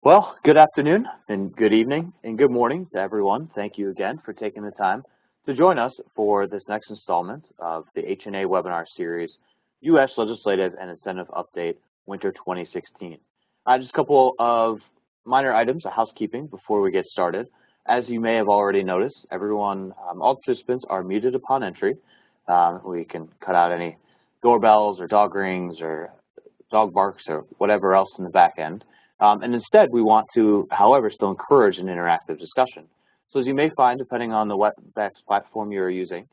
Well, good afternoon and good evening and good morning to everyone. Thank you again for taking the time to join us for this next installment of the HNA webinar series, U.S. Legislative and Incentive Update Winter 2016. Just a couple of minor items of housekeeping before we get started. As you may have already noticed, all participants are muted upon entry. We can cut out any doorbells or dog rings or dog barks or whatever else in the back end. And instead, we want to, however, still encourage an interactive discussion. So as you may find, depending on the WebEx platform you're using,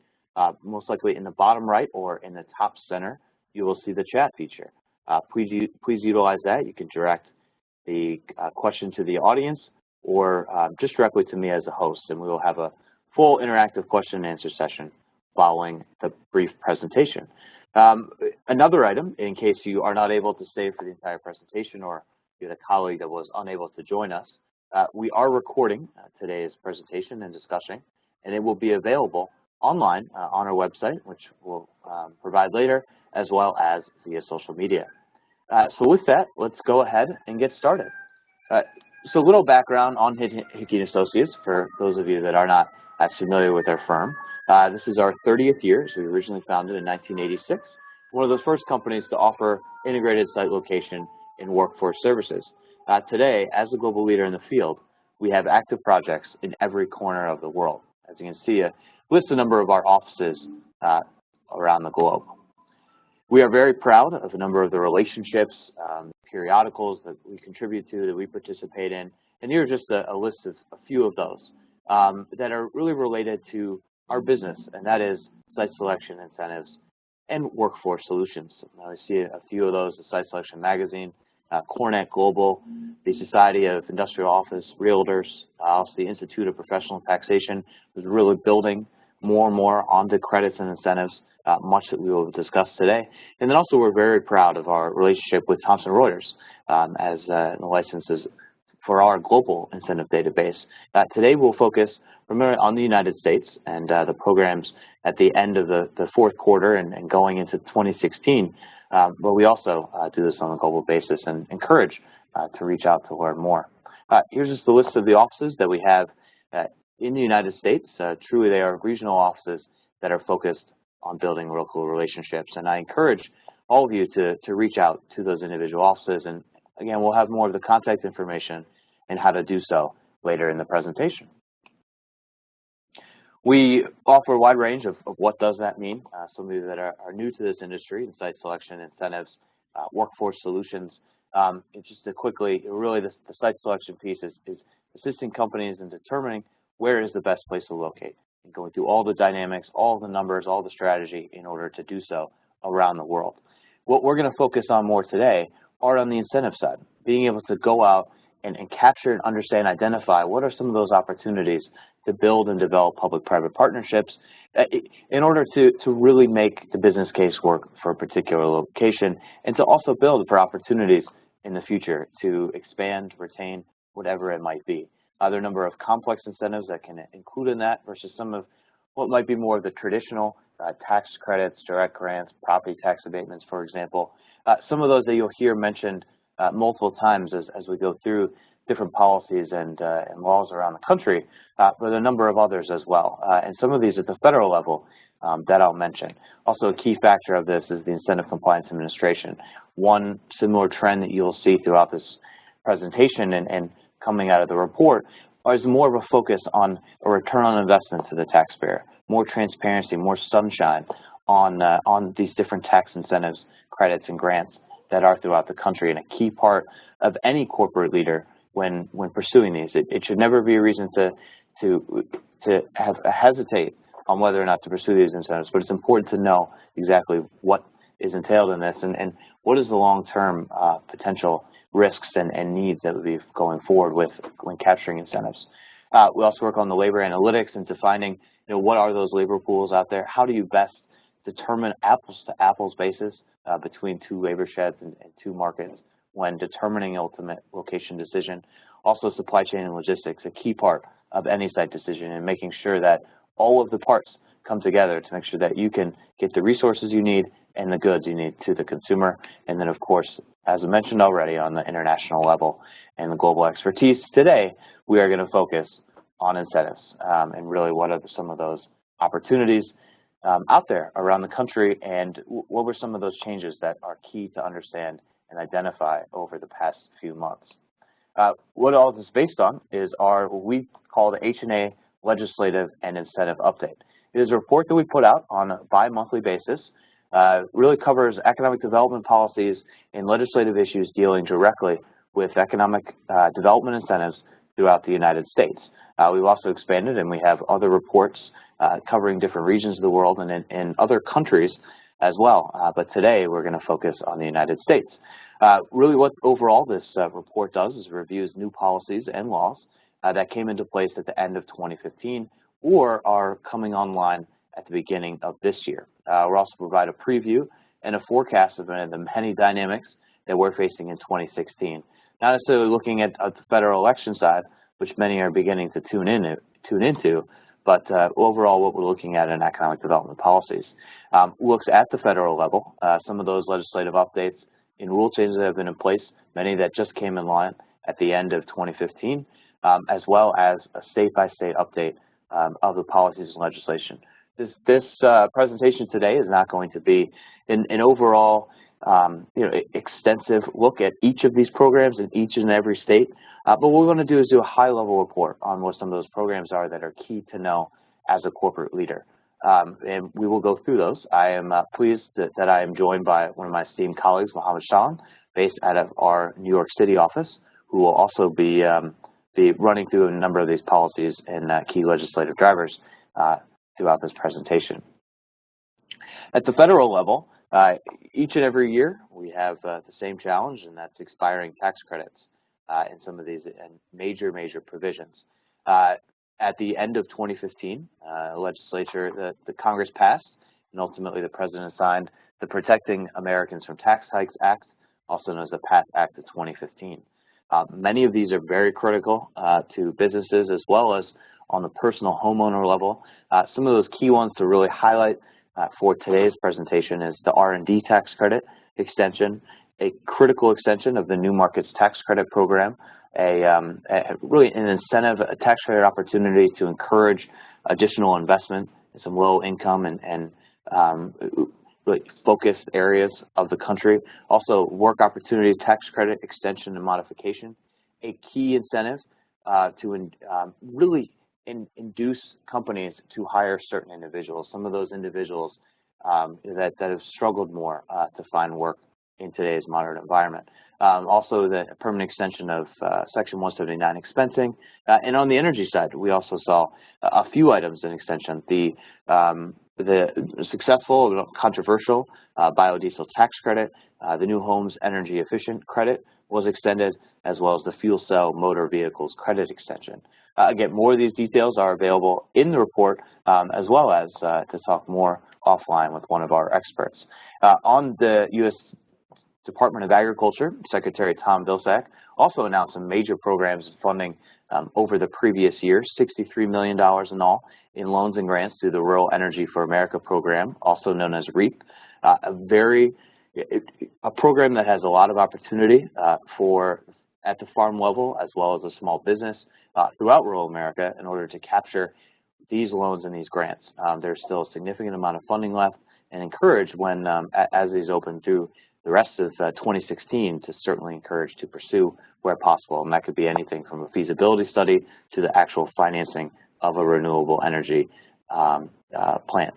most likely in the bottom right or in the top center, you will see the chat feature. Please utilize that. You can direct the question to the audience or just directly to me as a host, and we will have a full interactive question and answer session following the brief presentation. Another item, in case you are not able to stay for the entire presentation or you had a colleague that was unable to join us, we are recording today's presentation and discussion, and it will be available online on our website, which we'll provide later, as well as via social media. So with that, let's go ahead and get started. So a little background on Hickey & Associates for those of you that are not as familiar with our firm. This is our 30th year, so we originally founded in 1986. One of the first companies to offer integrated site location in workforce services. Today, as a global leader in the field, we have active projects in every corner of the world. As you can see, list a number of our offices around the globe. We are very proud of a number of the relationships, periodicals that we contribute to, that we participate in, and here are just a list of a few of those that are really related to our business, and that is site selection incentives and workforce solutions. Now, we see a few of those, the Site Selection Magazine, Cornet Global, the Society of Industrial Office Realtors, also the Institute of Professional Taxation, is really building more and more onto credits and incentives, much that we will discuss today. And then also we're very proud of our relationship with Thomson Reuters as the licenses for our global incentive database. Today we'll focus primarily on the United States and the programs at the end of the fourth quarter and going into 2016. But we also do this on a global basis and encourage to reach out to learn more. Here's just the list of the offices that we have in the United States. Truly, they are regional offices that are focused on building local relationships. And I encourage all of you to reach out to those individual offices. And again, we'll have more of the contact information and how to do so later in the presentation. We offer a wide range of what does that mean. Some of you that are new to this industry, in site selection, incentives, workforce solutions. Just to quickly, really the site selection piece is assisting companies in determining where is the best place to locate and going through all the dynamics, all the numbers, all the strategy in order to do so around the world. What we're going to focus on more today are on the incentive side, being able to go out and capture and understand, identify what are some of those opportunities to build and develop public-private partnerships in order to really make the business case work for a particular location and to also build for opportunities in the future to expand, retain, whatever it might be. There are a number of complex incentives that can include in that versus some of what might be more of the traditional tax credits, direct grants, property tax abatements, for example. Some of those that you'll hear mentioned multiple times as we go through different policies and laws around the country, but a number of others as well. And some of these at the federal level that I'll mention. Also, a key factor of this is the Incentive Compliance Administration. One similar trend that you'll see throughout this presentation and coming out of the report is more of a focus on a return on investment to the taxpayer, more transparency, more sunshine on these different tax incentives, credits, and grants that are throughout the country, and a key part of any corporate leader when pursuing these. It should never be a reason to hesitate on whether or not to pursue these incentives, but it's important to know exactly what is entailed in this and what is the long-term potential risks and needs that would be going forward with when capturing incentives. We also work on the labor analytics and defining, what are those labor pools out there? How do you best determine apples to apples basis between two labor sheds and two markets when determining ultimate location decision? Also, supply chain and logistics, a key part of any site decision, and making sure that all of the parts come together to make sure that you can get the resources you need and the goods you need to the consumer. And then, of course, as I mentioned already, on the international level and the global expertise, today we are going to focus on incentives and really what are some of those opportunities out there around the country, and what were some of those changes that are key to understand and identify over the past few months. What all this is based on is what we call the H&A Legislative and Incentive Update. It is a report that we put out on a bi-monthly basis. Really covers economic development policies and legislative issues dealing directly with economic development incentives throughout the United States. We've also expanded, and we have other reports covering different regions of the world and in other countries as well. But today we're going to focus on the United States. Really what overall this report does is reviews new policies and laws that came into place at the end of 2015 or are coming online at the beginning of this year. We'll also provide a preview and a forecast of the many dynamics that we're facing in 2016. Not necessarily looking at the federal election side, which many are beginning to tune into, but overall what we're looking at in economic development policies. Looks at the federal level, some of those legislative updates in rule changes that have been in place, many that just came in line at the end of 2015, as well as a state-by-state update of the policies and legislation. This presentation today is not going to be an overall extensive look at each of these programs in each and every state, but what we want to do is do a high-level report on what some of those programs are that are key to know as a corporate leader. And we will go through those. I am pleased that I am joined by one of my esteemed colleagues, Mohammed Shahan, based out of our New York City office, who will also be running through a number of these policies and key legislative drivers throughout this presentation. At the federal level, each and every year we have the same challenge, and that's expiring tax credits in some of these major provisions. At the end of 2015, the Congress passed, and ultimately the President signed the Protecting Americans from Tax Hikes Act, also known as the PATH Act of 2015. Many of these are very critical to businesses as well as on the personal homeowner level. Some of those key ones to really highlight for today's presentation is the R&D tax credit extension, a critical extension of the New Markets Tax Credit Program, really an incentive, a tax credit opportunity to encourage additional investment in some low income and really focused areas of the country. Also, work opportunity tax credit extension and modification, a key incentive to really induce companies to hire certain individuals. Some of those individuals that have struggled more to find work in today's modern environment. Also, the permanent extension of Section 179 expensing. And on the energy side, we also saw a few items in extension. The successful, controversial biodiesel tax credit, the new homes energy efficient credit was extended, as well as the fuel cell motor vehicles credit extension. Again, more of these details are available in the report, as well as to talk more offline with one of our experts. On the U.S. Department of Agriculture, Secretary Tom Vilsack also announced some major programs and funding over the previous year, $63 million in all in loans and grants through the Rural Energy for America program, also known as REAP, a program that has a lot of opportunity at the farm level as well as a small business throughout rural America in order to capture these loans and these grants. There's still a significant amount of funding left, and encourage when as these open through the rest of 2016 to certainly encourage to pursue where possible, and that could be anything from a feasibility study to the actual financing of a renewable energy plant.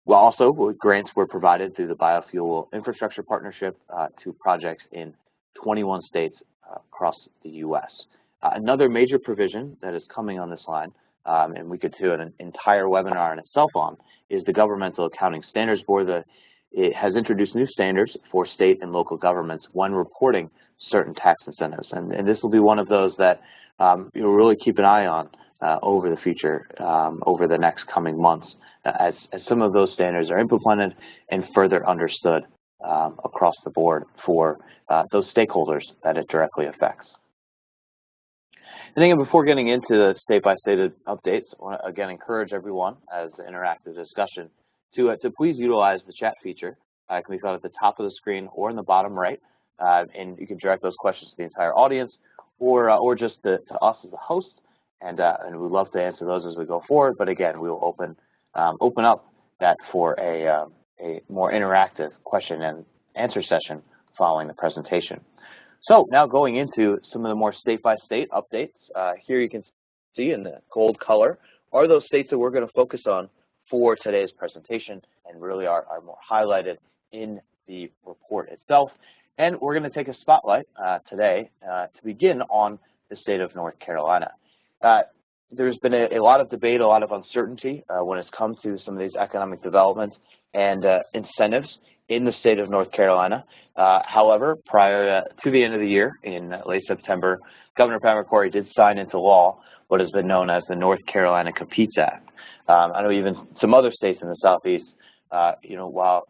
Also, grants were provided through the Biofuel Infrastructure Partnership to projects in 21 states across the U.S. Another major provision that is coming on this line, and we could do an entire webinar in itself on, is the Governmental Accounting Standards Board. It has introduced new standards for state and local governments when reporting certain tax incentives, and this will be one of those that you'll really keep an eye on over the future, over the next coming months, as some of those standards are implemented and further understood across the board for those stakeholders that it directly affects. And then before getting into the state-by-state updates, I want to again encourage everyone as an interactive discussion to please utilize the chat feature. It can be found at the top of the screen or in the bottom right, and you can direct those questions to the entire audience or just to us as a host, and we'd love to answer those as we go forward. But again, we will open up that for a more interactive question and answer session following the presentation. So now going into some of the more state-by-state updates, here you can see in the gold color are those states that we're going to focus on for today's presentation and really are more highlighted in the report itself. And we're going to take a spotlight today to begin on the state of North Carolina. There's been a lot of debate, a lot of uncertainty when it's come to some of these economic developments and incentives in the state of North Carolina. However, prior to the end of the year, in late September, Governor Pat McCrory did sign into law what has been known as the North Carolina Competes Act. I know even some other states in the Southeast, while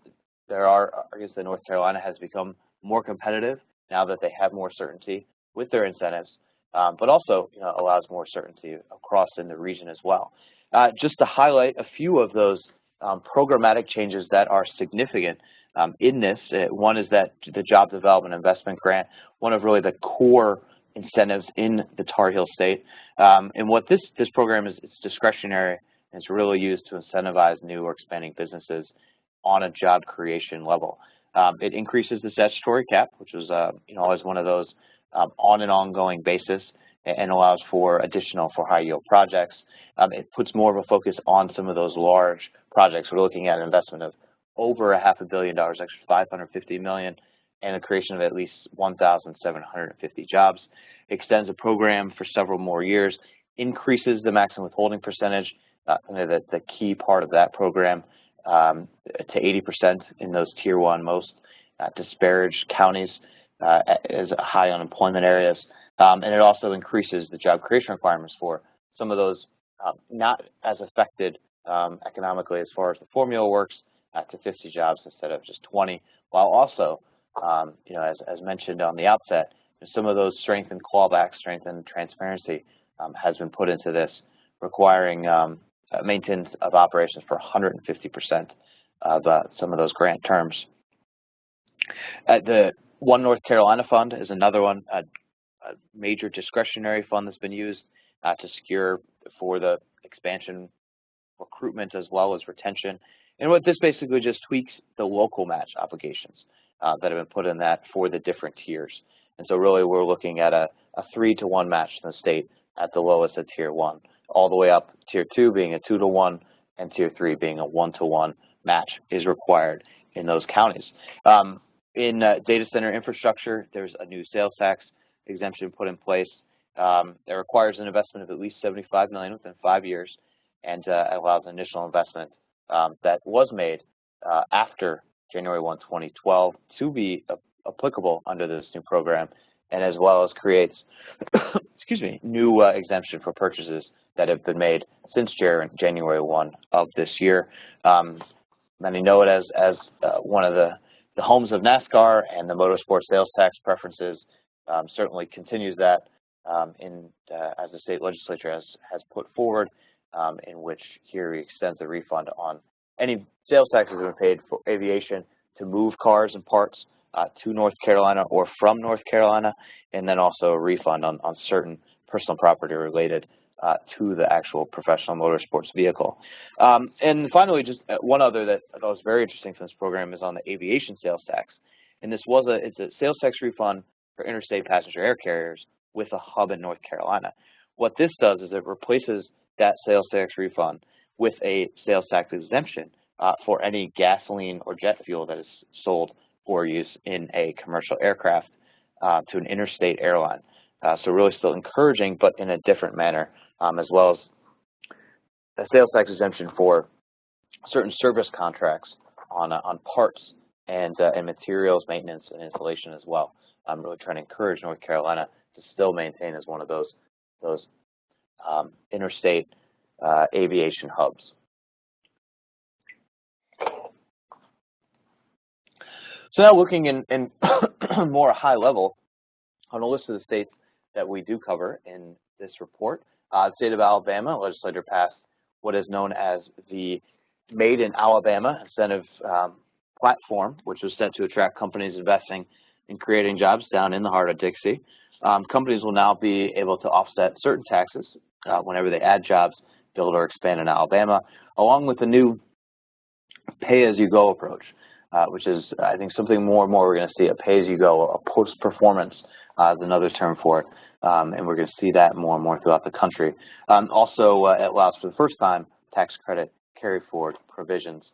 there are, I guess, the North Carolina has become more competitive now that they have more certainty with their incentives, but also allows more certainty across in the region as well. Just to highlight a few of those programmatic changes that are significant in this, one is that the Job Development Investment Grant, one of really the core incentives in the Tar Heel State. And what this program is, it's discretionary, and it's really used to incentivize new or expanding businesses on a job creation level. It increases the statutory cap, which was always one of those on an ongoing basis, and allows for additional for high yield projects. It puts more of a focus on some of those large projects. We're looking at an investment of over $500 million, actually $550 million, and the creation of at least 1,750 jobs. Extends the program for several more years, increases the maximum withholding percentage, the key part of that program, to 80% in those Tier 1 most disparaged counties as high unemployment areas. And it also increases the job creation requirements for some of those not as affected economically as far as the formula works to 50 jobs instead of just 20, while also, as mentioned on the outset, some of those strengthened clawbacks, strengthened transparency has been put into this, requiring maintenance of operations for 150% of some of those grant terms. The One North Carolina Fund is another one, a major discretionary fund that's been used to secure for the expansion, recruitment, as well as retention. And what this basically just tweaks the local match obligations that have been put in that for the different tiers. And so really we're looking at a 3-to-1 match in the state at the lowest at Tier 1, all the way up Tier 2 being a 2-to-1, and Tier 3 being a 1-to-1 match is required in those counties. In data center infrastructure, there's a new sales tax exemption put in place that requires an investment of at least $75 million within 5 years, and allows initial investment that was made after January 1, 2012 to be applicable under this new program, and as well as creates new exemption for purchases that have been made since January 1 of this year. Many know it as one of the homes of NASCAR, and the motorsport sales tax preferences certainly continues that as the state legislature has put forward, in which here he extends the refund on any sales taxes that have been paid for aviation to move cars and parts to North Carolina or from North Carolina, and then also a refund on certain personal property related to the actual professional motorsports vehicle. And finally, just one other that I thought was very interesting from this program is on the aviation sales tax. And it's a sales tax refund for interstate passenger air carriers with a hub in North Carolina. What this does is it replaces that sales tax refund with a sales tax exemption for any gasoline or jet fuel that is sold for use in a commercial aircraft to an interstate airline. So really still encouraging, but in a different manner, as well as a sales tax exemption for certain service contracts on parts and materials maintenance and installation as well. I'm really trying to encourage North Carolina to still maintain as one of those interstate aviation hubs. So now looking in more high level on a list of the states that we do cover in this report. The state of Alabama legislature passed what is known as the Made in Alabama incentive platform, which was set to attract companies investing in creating jobs down in the heart of Dixie. Companies will now be able to offset certain taxes whenever they add jobs, build or expand in Alabama, along with the new pay-as-you-go approach, which is, I think, something more and more we're going to see, a pay-as-you-go, a post-performance is another term for it, and we're going to see that more and more throughout the country. Also, it allows for the first time tax credit carry-forward provisions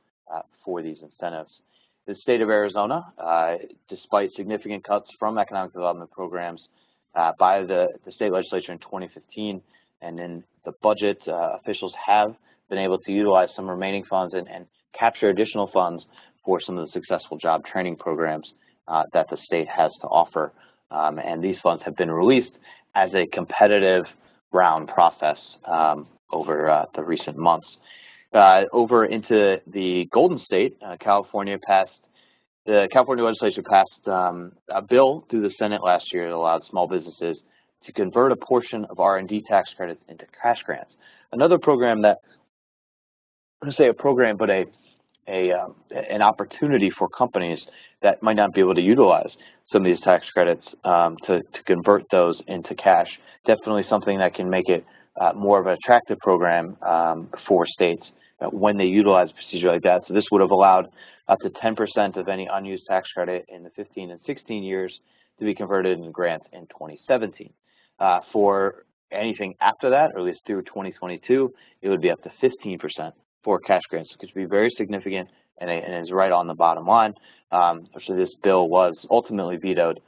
for these incentives. The state of Arizona, despite significant cuts from economic development programs by the state legislature in 2015, and in the budget, officials have been able to utilize some remaining funds and capture additional funds for some of the successful job training programs that the state has to offer. And these funds have been released as a competitive round process over the recent months. Over into the Golden State, the California legislature passed a bill through the Senate last year that allowed small businesses to convert a portion of R&D tax credits into cash grants. Another program that, I'm going to say a program, but an opportunity for companies that might not be able to utilize some of these tax credits to convert those into cash. Definitely something that can make it more of an attractive program for states when they utilize a procedure like that. So this would have allowed up to 10% of any unused tax credit in the 15 and 16 years to be converted into grants in 2017. For anything after that, or at least through 2022, it would be up to 15% for cash grants, which could be very significant and is right on the bottom line. So this bill was ultimately vetoed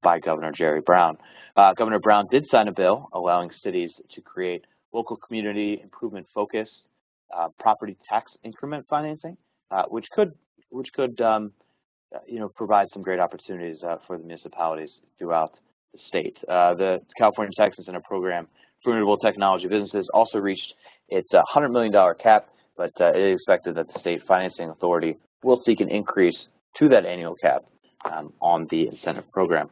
by Governor Jerry Brown. Governor Brown did sign a bill allowing cities to create local community improvement focused property tax increment financing, which could provide some great opportunities for the municipalities throughout the state. The California Tax Incentive Program for Renewable Technology Businesses also reached its $100 million cap, but it is expected that the state financing authority will seek an increase to that annual cap on the incentive program.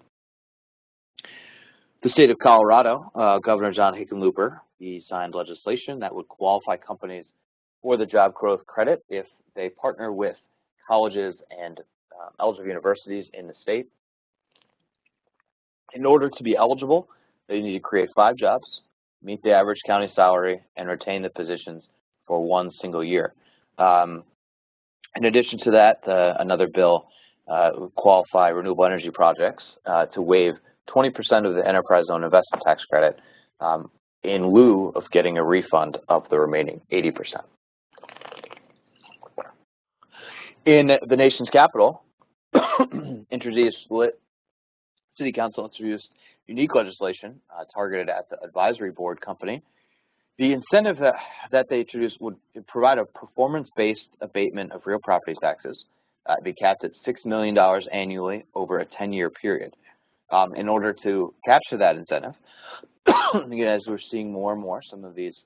The state of Colorado, Governor John Hickenlooper, he signed legislation that would qualify companies for the job growth credit if they partner with colleges and eligible universities in the state. In order to be eligible, they need to create 5 jobs, meet the average county salary, and retain the positions for 1 single year. In addition to that, another bill would qualify renewable energy projects to waive 20% of the enterprise zone investment tax credit in lieu of getting a refund of the remaining 80%. In the nation's capital, City Council introduced unique legislation targeted at the advisory board company. The incentive that they introduced would provide a performance-based abatement of real property taxes. It'd be capped at $6 million annually over a 10-year period. In order to capture that incentive, again, as we're seeing more and more, some of these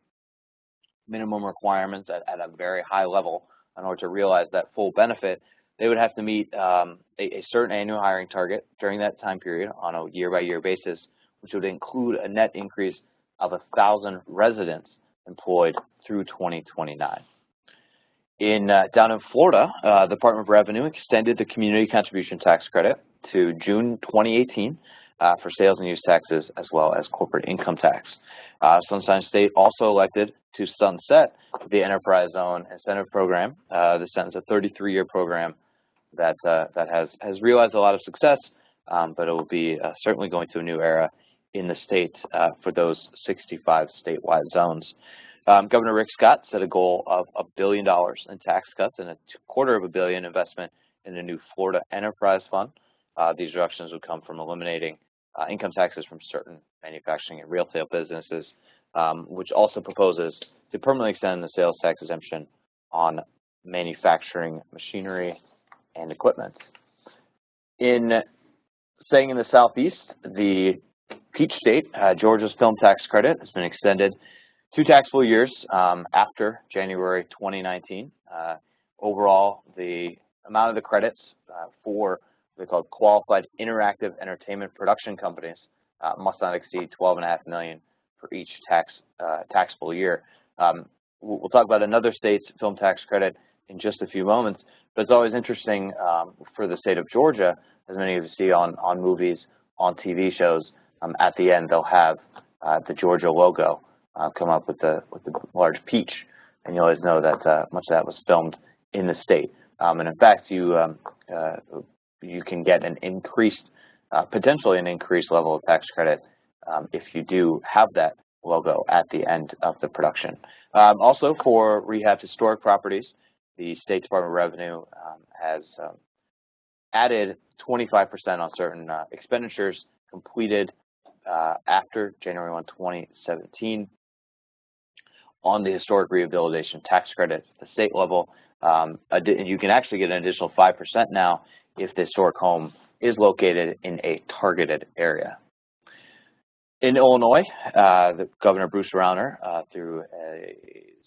minimum requirements at a very high level in order to realize that full benefit, they would have to meet a certain annual hiring target during that time period on a year-by-year basis, which would include a net increase of 1,000 residents employed through 2029. Down in Florida, the Department of Revenue extended the community contribution tax credit to June 2018 for sales and use taxes as well as corporate income tax. Sunshine State also elected to sunset the Enterprise Zone Incentive Program. This is a 33-year program that has realized a lot of success, but it will be certainly going to a new era in the state for those 65 statewide zones. Governor Rick Scott set a goal of $1 billion in tax cuts and $250 million investment in a new Florida Enterprise Fund. These reductions would come from eliminating income taxes from certain manufacturing and retail businesses, which also proposes to permanently extend the sales tax exemption on manufacturing machinery and equipment. Staying in the Southeast, the Peach State, Georgia's film tax credit has been extended 2 taxable years after January 2019. Overall, the amount of the credits for what they call qualified interactive entertainment production companies must not exceed $12.5 million for each taxable year. We'll talk about another state's film tax credit in just a few moments, but it's always interesting for the state of Georgia, as many of you see on movies, on TV shows. At the end, they'll have the Georgia logo come up with the large peach, and you always know that much of that was filmed in the state. And in fact, you can get an increased, potentially an increased level of tax credit if you do have that logo at the end of the production. Also, for rehab historic properties, the State Department of Revenue has added 25% on certain expenditures completed after January 1, 2017 on the historic rehabilitation tax credit at the state level. You can actually get an additional 5% now if the historic home is located in a targeted area. In Illinois, the Governor Bruce Rauner, through a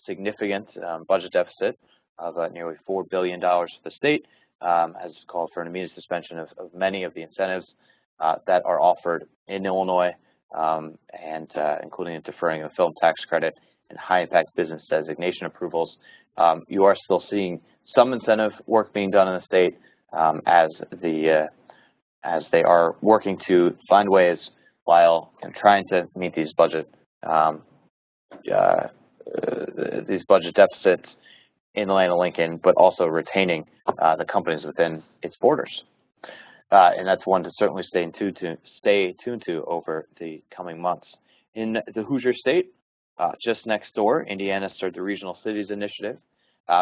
significant budget deficit of nearly $4 billion for the state, has called for an immediate suspension of many of the incentives that are offered in Illinois, and including deferring a film tax credit and high-impact business designation approvals. You are still seeing some incentive work being done in the state as they are working to find ways while trying to meet these budget deficits in the land of Lincoln, but also retaining the companies within its borders. And that's one to certainly stay tuned to over the coming months. In the Hoosier State, just next door, Indiana started the Regional Cities Initiative,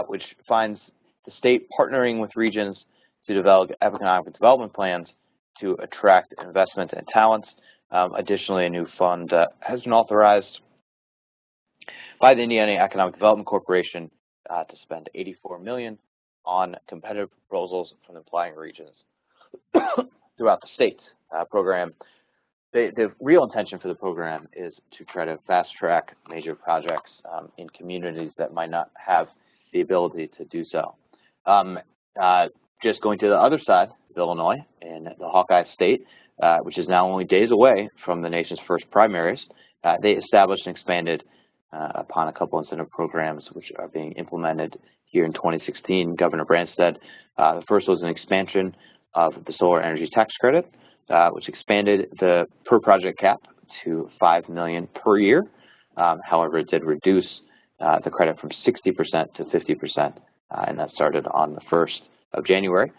which finds the state partnering with regions to develop economic development plans to attract investment and talents. Additionally, a new fund has been authorized by the Indiana Economic Development Corporation to spend $84 million on competitive proposals from applying regions throughout the state. Program. The real intention for the program is to try to fast-track major projects in communities that might not have the ability to do so. Just going to the other side of Illinois, in the Hawkeye State, which is now only days away from the nation's first primaries, they established and expanded upon a couple incentive programs which are being implemented here in 2016. Governor Branstad, the first was an expansion of the solar energy tax credit, which expanded the per project cap to $5 million per year. However, it did reduce the credit from 60% to 50%, and that started on the 1st of January.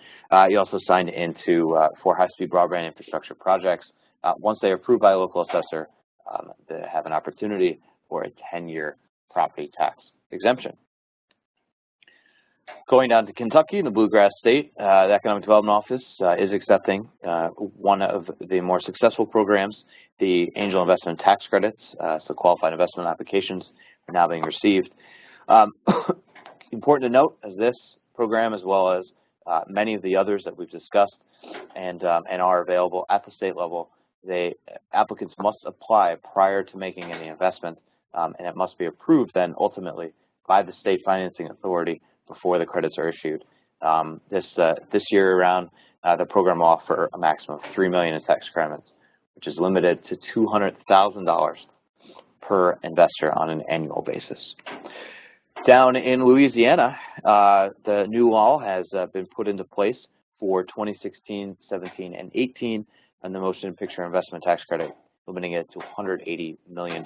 He also signed into 4 high-speed broadband infrastructure projects. Once they are approved by a local assessor, they have an opportunity for a 10-year property tax exemption. Going down to Kentucky, in the Bluegrass State, the Economic Development Office is accepting one of the more successful programs, the Angel Investment Tax Credits. So qualified investment applications are now being received. Important to note, as this program, as well as many of the others that we've discussed and are available at the state level, applicants must apply prior to making any investment, and it must be approved then ultimately by the state financing authority before the credits are issued. This year around, the program will offer a maximum of $3 million in tax credits, which is limited to $200,000 per investor on an annual basis. Down in Louisiana, the new law has been put into place for 2016, 17, and 18, and the motion picture investment tax credit, limiting it to $180 million,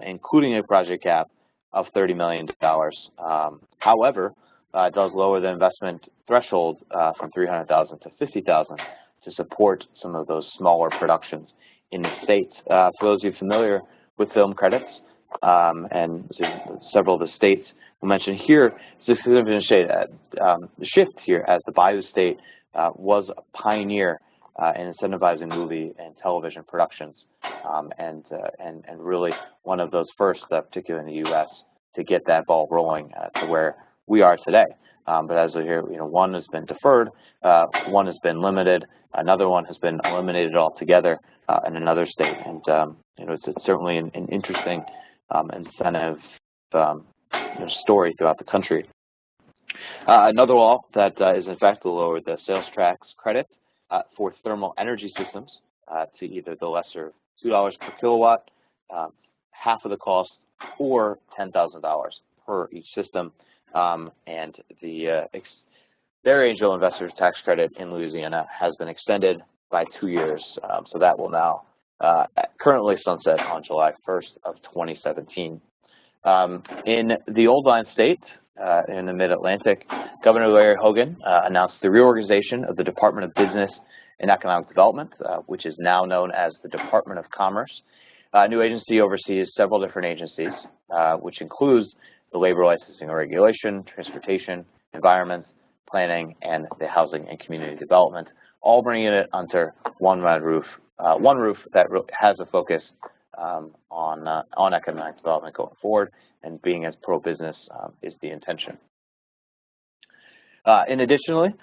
including a project cap of $30 million. However, it does lower the investment threshold from $300,000 to $50,000 to support some of those smaller productions in the state. For those of you familiar with film credits, and several of the states we'll mention here, the shift here as the Bayou State was a pioneer in incentivizing movie and television productions, and really one of those first, particularly in the U.S., to get that ball rolling to where we are today. But as we hear, one has been deferred, one has been limited, another one has been eliminated altogether in another state, and it's certainly an interesting incentive story throughout the country. Another law that is in fact to lower the sales tax credit for thermal energy systems to either the lesser $2 per kilowatt, half of the cost, or $10,000 per each system. And their angel investors tax credit in Louisiana has been extended by 2 years. So that will now currently sunset on July 1st of 2017. In the Old Line State, in the Mid-Atlantic, Governor Larry Hogan announced the reorganization of the Department of Business and Economic Development, which is now known as the Department of Commerce. A new agency oversees several different agencies, which includes the labor licensing and regulation, transportation, environment, planning, and the housing and community development, all bringing it under one roof that has a focus on economic development going forward, and being as pro-business is the intention. In addition,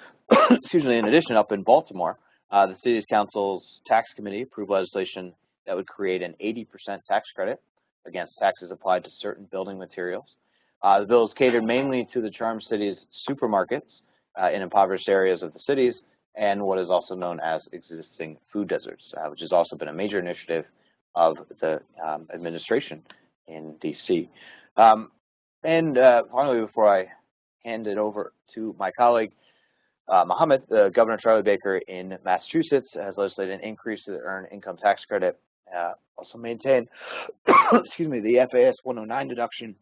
up in Baltimore, the City Council's Tax Committee approved legislation that would create an 80% tax credit against taxes applied to certain building materials. The bill is catered mainly to the Charm City's supermarkets in impoverished areas of the cities, and what is also known as existing food deserts, which has also been a major initiative of the administration in D.C. Finally, before I hand it over to my colleague, Mohammed, Governor Charlie Baker in Massachusetts has legislated an increase to the earned income tax credit, also maintain, the FAS 109 deduction.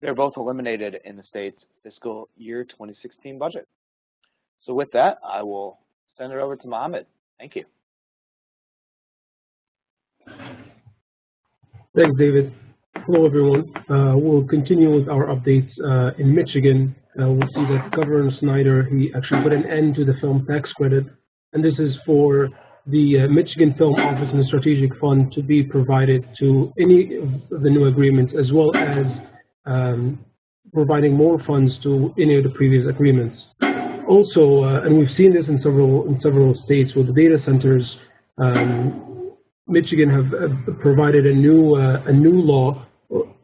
They're both eliminated in the state's fiscal year 2016 budget. So with that, I will send it over to Mohammed. Thank you. Thanks, David. Hello, everyone. We'll continue with our updates in Michigan. We'll see that Governor Snyder, he actually put an end to the film tax credit, and this is for the Michigan Film Office and the Strategic Fund to be provided to any of the new agreements, as well as providing more funds to any of the previous agreements. Also, and we've seen this in several states with the data centers, Michigan have provided a new law,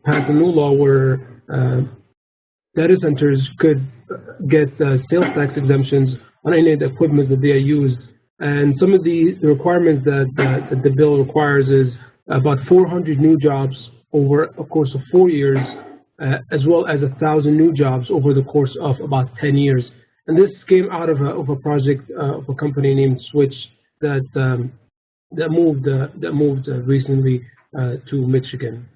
passed a new law where data centers could get sales tax exemptions on any of the equipment that they are used. And some of the requirements that the bill requires is about 400 new jobs over a course of 4 years, as well as 1,000 new jobs over the course of about 10 years. And this came out of a project of a company named Switch that moved recently to Michigan.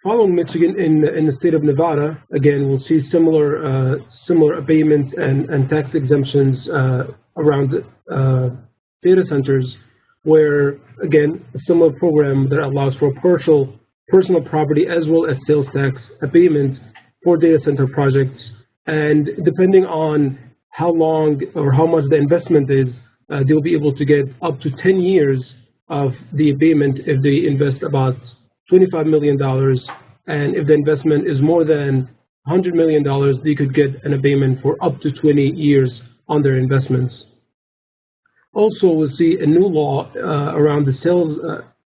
Following Michigan, in the state of Nevada, again, we'll see similar abatements and tax exemptions around data centers, where, again, a similar program that allows for personal property as well as sales tax abatement for data center projects. And depending on how long or how much the investment is, they'll be able to get up to 10 years of the abatement if they invest about $25 million. And if the investment is more than $100 million, they could get an abatement for up to 20 years on their investments. Also, we'll see a new law around the sales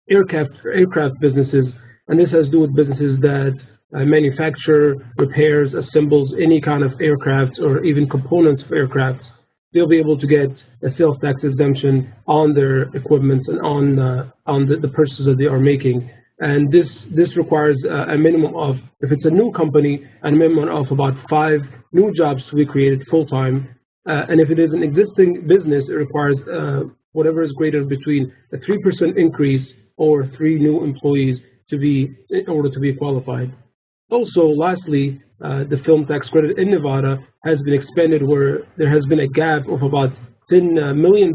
aircraft businesses, and this has to do with businesses that manufacture, repairs, assembles any kind of aircraft or even components of aircraft. They'll be able to get a sales tax exemption on their equipment and on the purchases that they are making. And this requires a minimum of, if it's a new company, a minimum of about 5 new jobs to be created full-time. And if it is an existing business, it requires whatever is greater between a 3% increase or 3 new employees in order to be qualified. Also, lastly, the film tax credit in Nevada has been expanded, where there has been a gap of about $10 million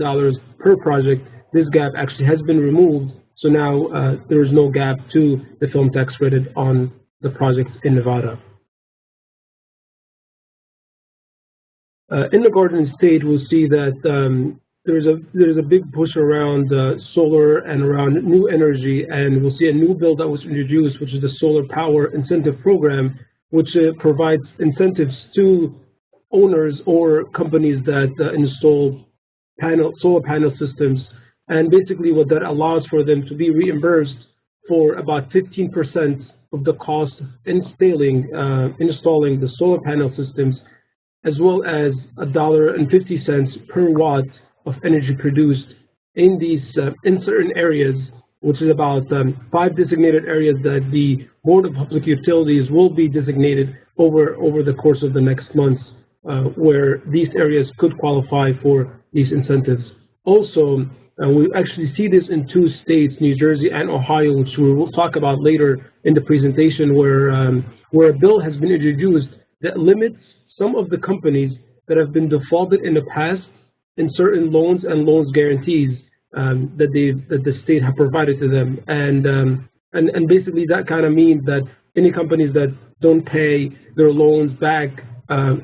per project. This gap actually has been removed, so now there is no gap to the film tax credit on the projects in Nevada. In the Garden State, we'll see that there's a big push around solar and around new energy, and we'll see a new bill that was introduced, which is the Solar Power Incentive Program, which provides incentives to owners or companies that install solar panel systems. And basically what that allows for them to be reimbursed for about 15% of the cost of installing the solar panel systems, as well as $1.50 per watt of energy produced in these in certain areas, which is about 5 designated areas that the Board of Public Utilities will be designated over the course of the next months, where these areas could qualify for these incentives. Also, we actually see this in 2 states, New Jersey and Ohio, which we will talk about later in the presentation, where a bill has been introduced that limits some of the companies that have been defaulted in the past in certain loans and loans guarantees that the state have provided to them, and basically that kind of means that any companies that don't pay their loans back,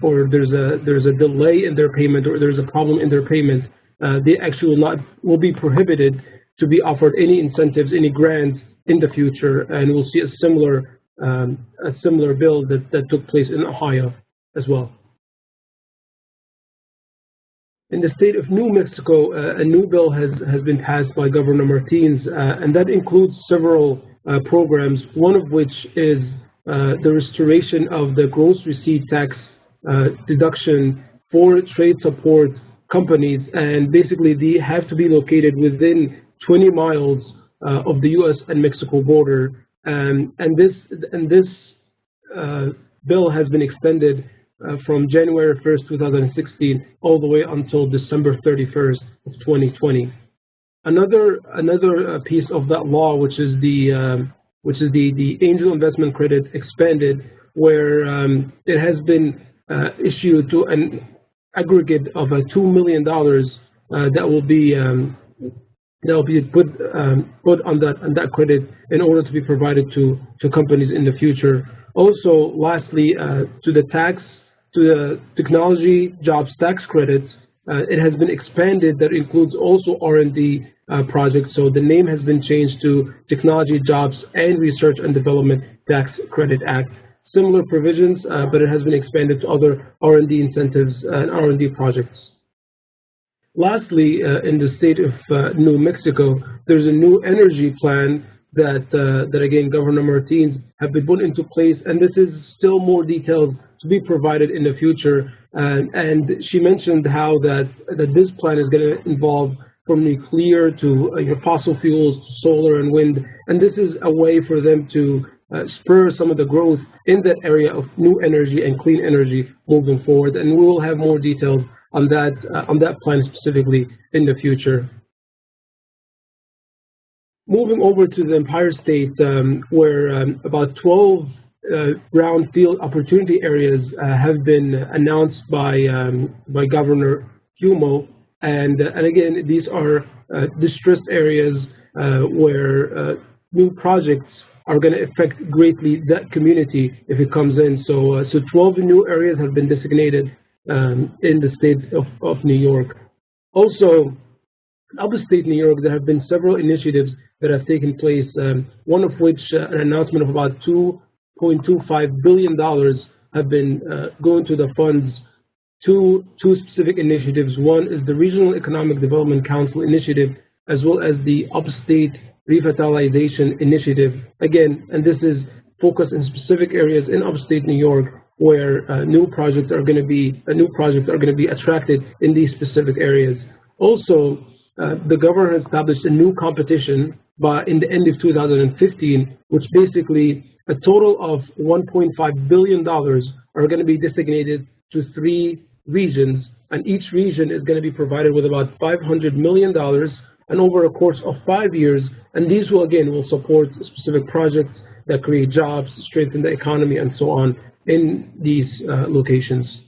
or there's a delay in their payment, or there's a problem in their payment, they actually will be prohibited to be offered any incentives, any grants in the future, and we'll see a similar bill that took place in Ohio as well. In the state of New Mexico, a new bill has been passed by Governor Martins, and that includes several programs, one of which is the restoration of the gross receipt tax deduction for trade support companies, and basically they have to be located within 20 miles of the U.S. and Mexico border, and this bill has been extended from January 1st, 2016, all the way until December 31st of 2020. Another piece of that law, which is the angel investment credit expanded, where it has been issued to an aggregate of $2 million that will be put on that credit in order to be provided to companies in the future. Also, lastly, to the technology jobs tax credits, it has been expanded. That includes also R&D projects. So the name has been changed to Technology Jobs and Research and Development Tax Credit Act. Similar provisions, but it has been expanded to other R&D incentives and R&D projects. Lastly, in the state of New Mexico, there's a new energy plan that again Governor Martins have been put into place, and this is still more details to be provided in the future. And she mentioned how that this plan is going to involve from nuclear to fossil fuels, to solar and wind, and this is a way for them to spur some of the growth in that area of new energy and clean energy moving forward. And we will have more details on that plan specifically in the future. Moving over to the Empire State, where about 12 brownfield opportunity areas have been announced by Governor Cuomo, and again these are distressed areas where new projects are going to affect greatly that community if it comes in. So 12 new areas have been designated in the state of New York. Also, in upstate New York, there have been several initiatives that have taken place, one of which an announcement of about $2.25 billion have been going to the funds to two specific initiatives. One is the Regional Economic Development Council initiative, as well as the Upstate Revitalization Initiative. Again, and this is focused in specific areas in upstate New York where new projects are going to be attracted in these specific areas. Also, the governor has established a new competition in the end of 2015, which basically a total of $1.5 billion are going to be designated to 3 regions, and each region is going to be provided with about $500 million and over a course of 5 years, and these will support specific projects that create jobs, strengthen the economy, and so on in these locations.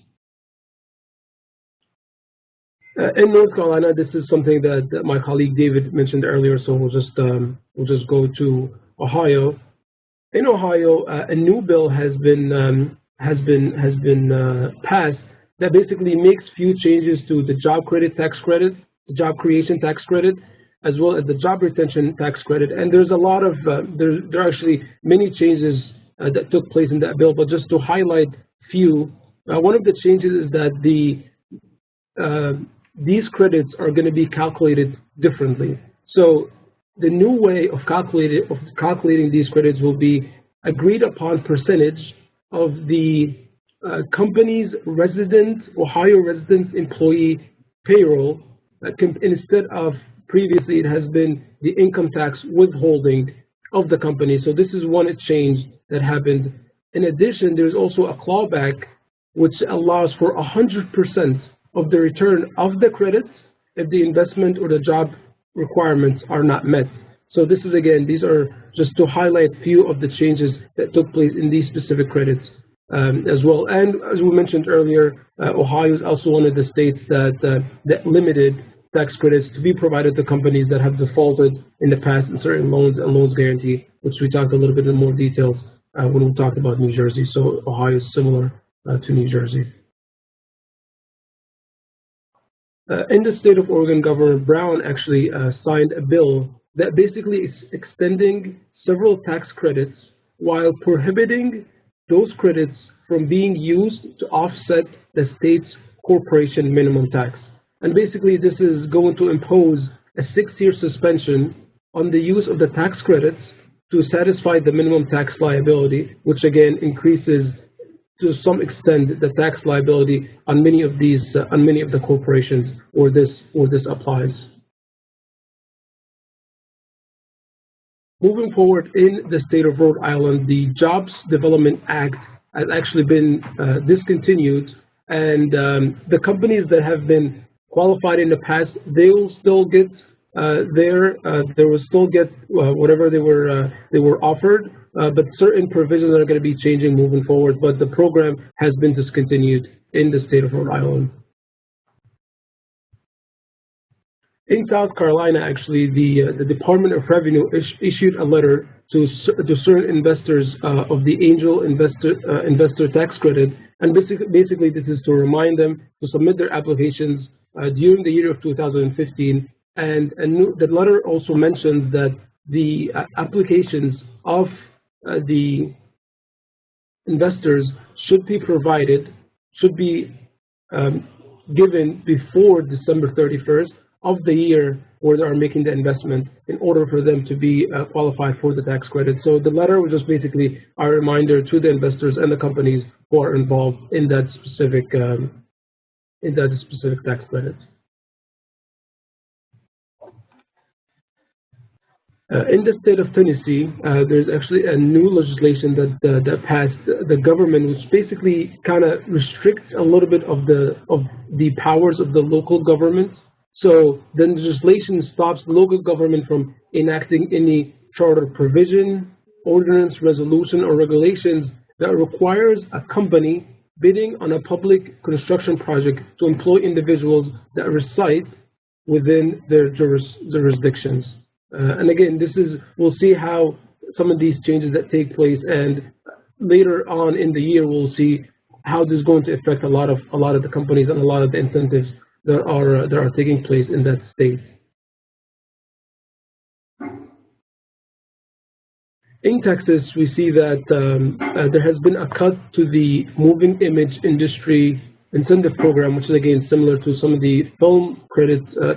In North Carolina, this is something that my colleague David mentioned earlier, so we'll just go to Ohio. In Ohio, a new bill has been passed that basically makes few changes to the job credit tax credit, the job creation tax credit, as well as the job retention tax credit. And there's a lot of there are actually many changes that took place in that bill, but just to highlight few, one of the changes is that these credits are going to be calculated differently. So the new way of calculating these credits will be agreed upon percentage of the company's Ohio resident employee payroll instead of previously it has been the income tax withholding of the company. So this is one change that happened. In addition, there's also a clawback which allows for 100% of the return of the credits if the investment or the job requirements are not met. So this is, again, these are just to highlight a few of the changes that took place in these specific credits as well. And as we mentioned earlier, Ohio is also one of the states that limited tax credits to be provided to companies that have defaulted in the past in certain loans and loans guarantee, which we talked a little bit in more details when we talked about New Jersey. So Ohio is similar to New Jersey. In the state of Oregon, Governor Brown actually signed a bill that basically is extending several tax credits while prohibiting those credits from being used to offset the state's corporation minimum tax. And basically, this is going to impose a 6-year suspension on the use of the tax credits to satisfy the minimum tax liability, which again increases to some extent the tax liability on many of these, on many of the corporations, or this applies. Moving forward, in the state of Rhode Island, the Jobs Development Act has actually been discontinued, and the companies that have been qualified in the past, they will still get they will still get whatever they were offered, but certain provisions are going to be changing moving forward. But the program has been discontinued in the state of Rhode Island. In South Carolina, actually, the Department of Revenue issued a letter to certain investors of the Angel Investor Tax Credit, and basically this is to remind them to submit their applications during the year of 2015. And the letter also mentions that the applications of the investors should be given before December 31st of the year where they are making the investment in order for them to be qualified for the tax credit. So the letter was just basically a reminder to the investors and the companies who are involved in that specific tax credit. In the state of Tennessee, there's actually a new legislation that passed the government, which basically kind of restricts a little bit of the powers of the local government. So the legislation stops the local government from enacting any charter provision, ordinance, resolution, or regulations that requires a company bidding on a public construction project to employ individuals that reside within their jurisdictions. And again, we'll see how some of these changes that take place, and later on in the year, we'll see how this is going to affect a lot of the companies and a lot of the incentives that are taking place in that state. In Texas, we see that there has been a cut to the moving image industry incentive program, which is again similar to some of the film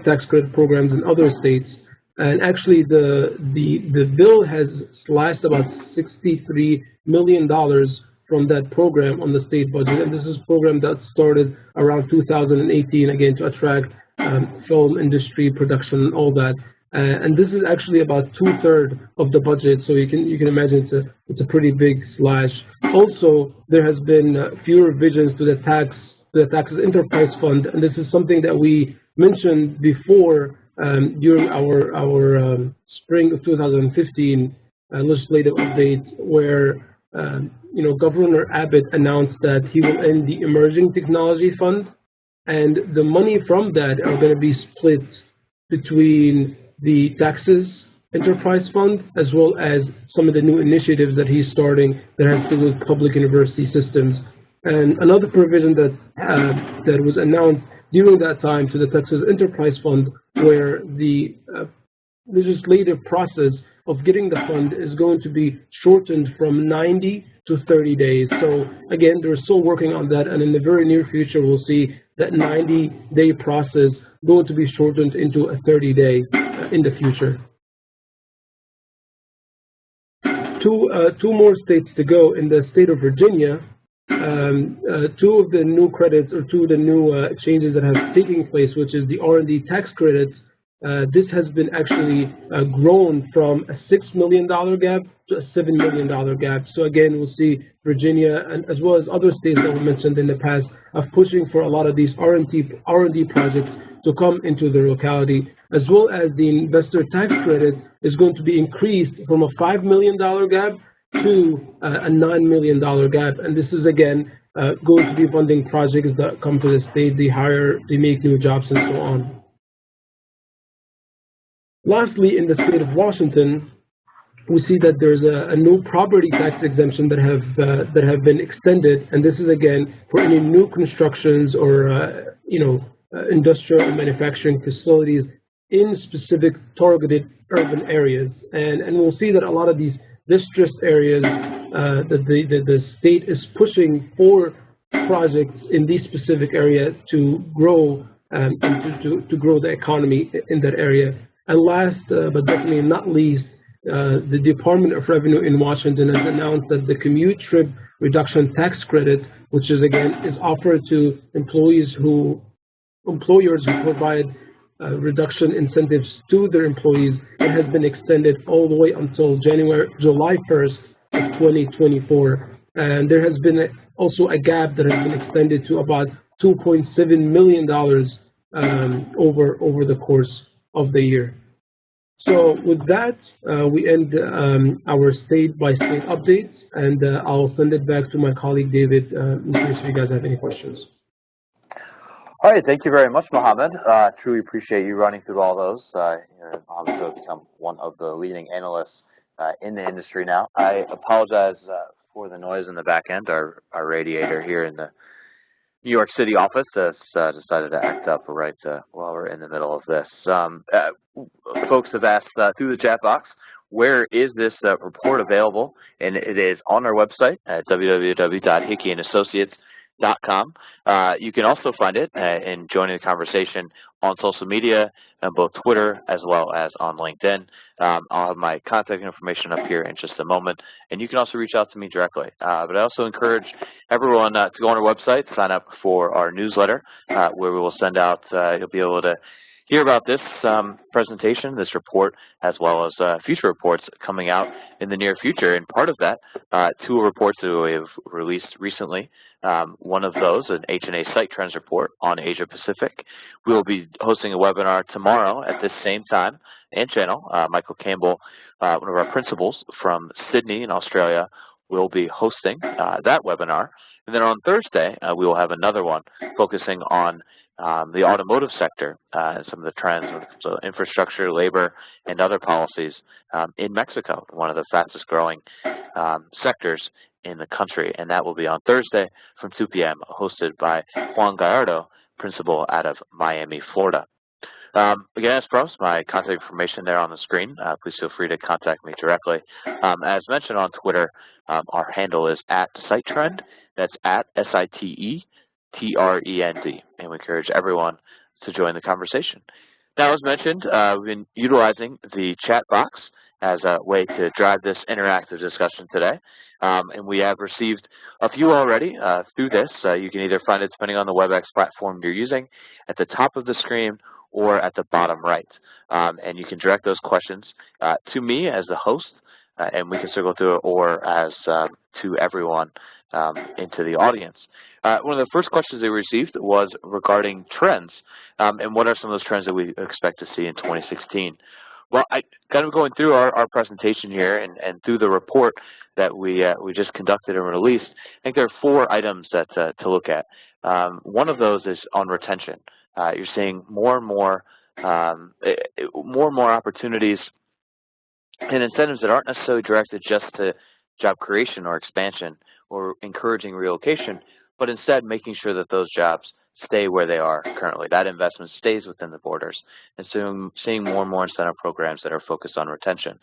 tax credit programs in other states. And actually, the bill has slashed about $63 million from that program on the state budget. And this is a program that started around 2018, again, to attract film industry production and all that. And this is actually about 2/3 of the budget, so you can imagine it's a pretty big slash. Also, there has been few revisions to the taxes enterprise fund, and this is something that we mentioned before during our spring of 2015 legislative update, where Governor Abbott announced that he will end the Emerging Technology Fund, and the money from that are going to be split between the taxes enterprise fund as well as some of the new initiatives that he's starting that has to do with public university systems. And another provision that was announced during that time to the Texas Enterprise Fund, where the legislative process of getting the fund is going to be shortened from 90 to 30 days. So again, they're still working on that, and in the very near future, we'll see that 90-day process going to be shortened into a 30-day in the future. Two more states to go. In the state of Virginia, two of the new credits or two of the new changes that have taken place, which is the R&D tax credits. This has been actually grown from a $6 million gap to a $7 million gap. So again, we'll see Virginia and as well as other states that were mentioned in the past of pushing for a lot of these R&D projects to come into the locality, as well as the investor tax credit is going to be increased from a $5 million gap to a $9 million gap. And this is, again, going to be funding projects that come to the state, they hire, they make new jobs, and so on. Lastly, in the state of Washington, we see that there's a new property tax exemption that have been extended, and this is again for any new constructions or industrial and manufacturing facilities in specific targeted urban areas, and we'll see that a lot of these distressed areas that the state is pushing for projects in these specific areas to grow and to grow the economy in that area. And last but definitely not least, the Department of Revenue in Washington has announced that the commute trip reduction tax credit, which is again is offered to employers who provide reduction incentives to their employees, it has been extended all the way until July 1st of 2024. And there has been also a gap that has been extended to about $2.7 million over the course of the year. So with that, we end our state-by-state updates, and I'll send it back to my colleague David in case you guys have any questions. All right, thank you very much, Mohammed. Truly appreciate you running through all those. Mohammed has become one of the leading analysts in the industry now. I apologize for the noise in the back end. Our radiator here in the New York City office has decided to act up right while we're in the middle of this. Folks have asked through the chat box, where is this report available? And it is on our website at www.hickey&associates.com. You can also find it and join the conversation on social media, on both Twitter as well as on LinkedIn. I'll have my contact information up here in just a moment, and you can also reach out to me directly. But I also encourage everyone to go on our website, sign up for our newsletter, where we will send out, you'll be able to hear about this presentation, this report, as well as future reports coming out in the near future. And part of that, two reports that we have released recently. One of those, an H&A Site Trends report on Asia Pacific. We will be hosting a webinar tomorrow at this same time and channel. Michael Campbell, one of our principals from Sydney in Australia, will be hosting that webinar. And then on Thursday, we will have another one focusing on the automotive sector, some of the trends, so infrastructure, labor, and other policies in Mexico, one of the fastest growing sectors in the country. And that will be on Thursday from 2 p.m., hosted by Juan Gallardo, principal out of Miami, Florida. Again, as promised, my contact information there on the screen. Please feel free to contact me directly. As mentioned on Twitter, our handle is @SiteTrend. That's @SiteTrend. And we encourage everyone to join the conversation. Now, as mentioned, we've been utilizing the chat box as a way to drive this interactive discussion today. And we have received a few already through this. You can either find it, depending on the WebEx platform you're using, at the top of the screen or at the bottom right. And you can direct those questions to me as the host, and we can circle through it, or as to everyone into the audience. One of the first questions they received was regarding trends, and what are some of those trends that we expect to see in 2016. Well, I kind of going through our presentation here and through the report that we just conducted and released. I think there are 4 items that to look at. One of those is on retention. You're seeing more and more opportunities and incentives that aren't necessarily directed just to job creation or expansion or encouraging relocation, but instead making sure that those jobs stay where they are currently. That investment stays within the borders, and so seeing more and more incentive programs that are focused on retention.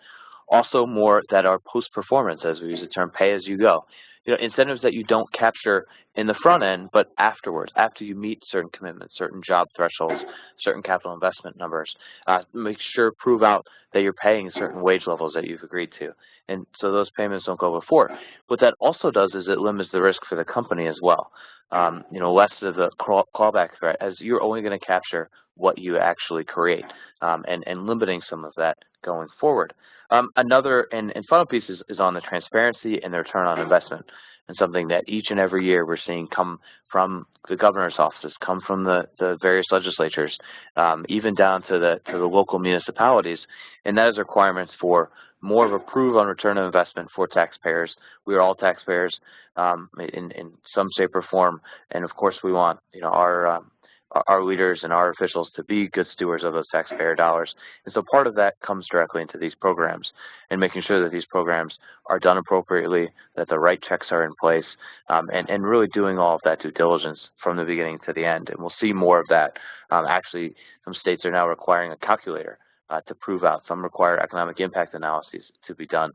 Also more that are post-performance, as we use the term pay-as-you-go. incentives that you don't capture in the front end, but afterwards, after you meet certain commitments, certain job thresholds, certain capital investment numbers. Make sure, prove out that you're paying certain wage levels that you've agreed to. And so those payments don't go before. What that also does is it limits the risk for the company as well. Less of the callback threat, as you're only going to capture what you actually create, and limiting some of that going forward. Another and final piece is on the transparency and the return on investment, and something that each and every year we're seeing come from the governor's offices, come from the various legislatures, even down to the local municipalities, and that is requirements for more of a prove on return of investment for taxpayers. We are all taxpayers in some shape or form, and of course we want our leaders and our officials to be good stewards of those taxpayer dollars. And so part of that comes directly into these programs and making sure that these programs are done appropriately, that the right checks are in place, and really doing all of that due diligence from the beginning to the end. And we'll see more of that. Actually, some states are now requiring a calculator to prove out. Some require economic impact analyses to be done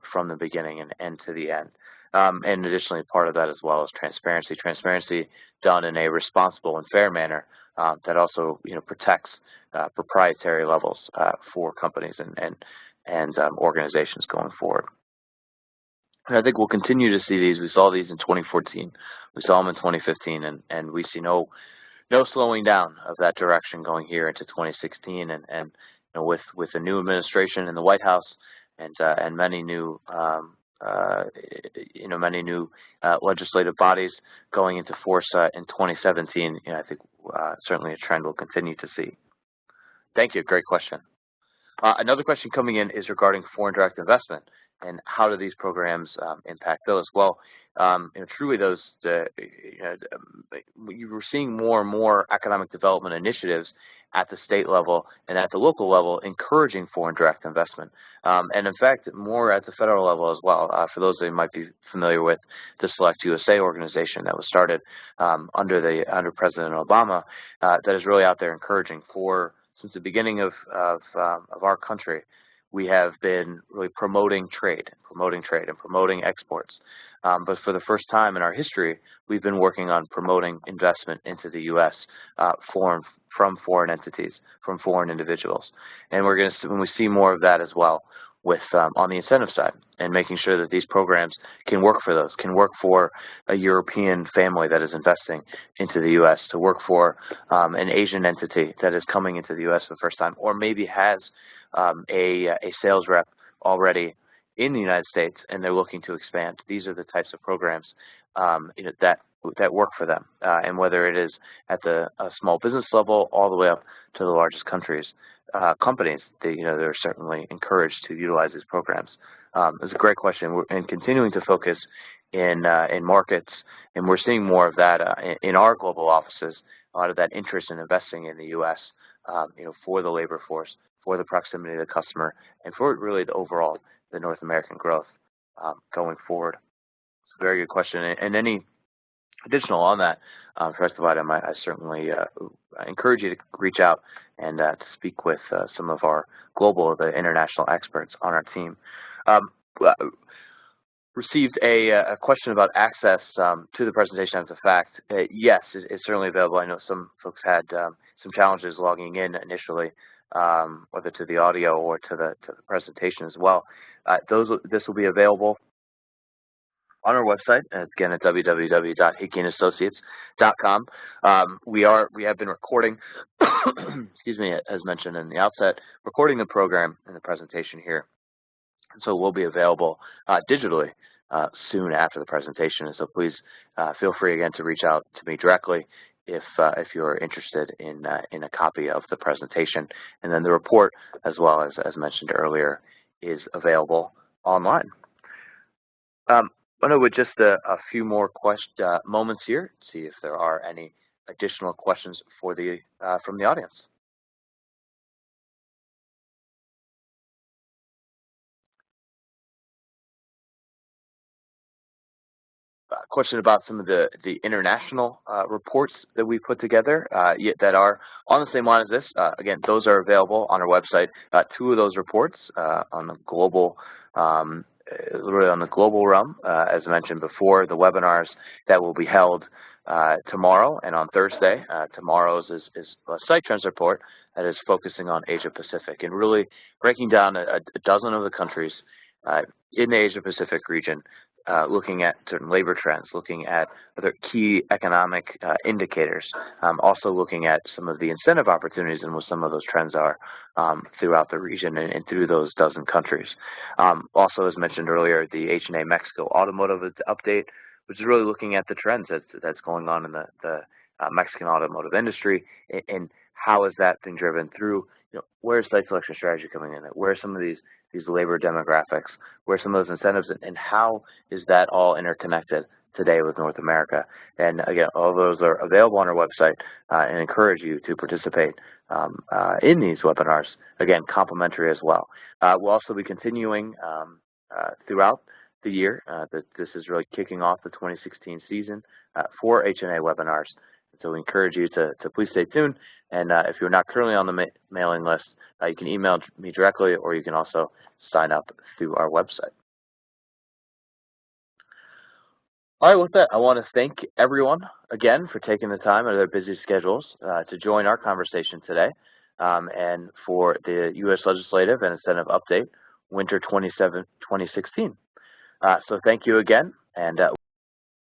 from the beginning and end to the end. And additionally, part of that as well is transparency. Transparency done in a responsible and fair manner that also protects proprietary levels for companies and organizations going forward. And I think we'll continue to see these. We saw these in 2014. We saw them in 2015, and we see no slowing down of that direction going here into 2016. And with the new administration in the White House and many new legislative bodies going into force in 2017, I think certainly a trend we'll continue to see. Thank you. Great question. Another question coming in is regarding foreign direct investment and how do these programs impact those? Well, truly those, you were seeing more and more economic development initiatives at the state level and at the local level encouraging foreign direct investment. And in fact, more at the federal level as well. For those that might be familiar with the Select USA organization that was started under President Obama, that is really out there encouraging since the beginning of our country. We have been really promoting trade and promoting exports. But for the first time in our history, we've been working on promoting investment into the U.S. From foreign entities, from foreign individuals. And when we see more of that as well with on the incentive side and making sure that these programs can work for a European family that is investing into the U.S., to work for an Asian entity that is coming into the U.S. for the first time, or maybe has a sales rep already in the United States and they're looking to expand. These are the types of programs that work for them, and whether it is at the small business level all the way up to the largest companies, they're certainly encouraged to utilize these programs. It's a great question, and continuing to focus in markets, and we're seeing more of that in our global offices. A lot of that interest in investing in the U.S. For the labor force, for the proximity to the customer, and for really the North American growth going forward. It's a very good question, and any additional on that, Professor Vidam, I certainly encourage you to reach out and to speak with some of our the international experts on our team. Received a question about access to the presentation after the fact. Yes, it's certainly available. I know some folks had some challenges logging in initially, whether to the audio or to the presentation as well. This will be available on our website, again at www.hickey&associates.com. We have been recording, excuse me, as mentioned in the outset, recording the program and the presentation here. So we'll be available digitally soon after the presentation. And so please feel free again to reach out to me directly if you're interested in a copy of the presentation. And then the report, as well as mentioned earlier, is available online. I know with just a few more moments here, see if there are any additional questions from the audience. Question about some of the international reports that we put together that are on the same line as this. Again, those are available on our website. Two of those reports on the global really on the global realm. As mentioned before, the webinars that will be held tomorrow and on Thursday. Tomorrow's is a site trends report that is focusing on Asia Pacific and really breaking down a dozen of the countries in the Asia Pacific region, looking at certain labor trends, looking at other key economic indicators, also looking at some of the incentive opportunities and what some of those trends are throughout the region and through those dozen countries. Also, as mentioned earlier, the H&A Mexico Automotive Update, which is really looking at the trends that's going on in the Mexican automotive industry and how is that being driven through, where's site selection strategy coming in? Where are some of these labor demographics? Where are some of those incentives? And how is that all interconnected today with North America? And again, all those are available on our website and encourage you to participate in these webinars. Again, complimentary as well. We'll also be continuing throughout the year. This is really kicking off the 2016 season for H&A webinars. So we encourage you to please stay tuned. And if you're not currently on the mailing list, you can email me directly, or you can also sign up through our website. All right, with that, I want to thank everyone again for taking the time out of their busy schedules to join our conversation today and for the U.S. Legislative and Incentive Update, Winter 2016. So thank you again, and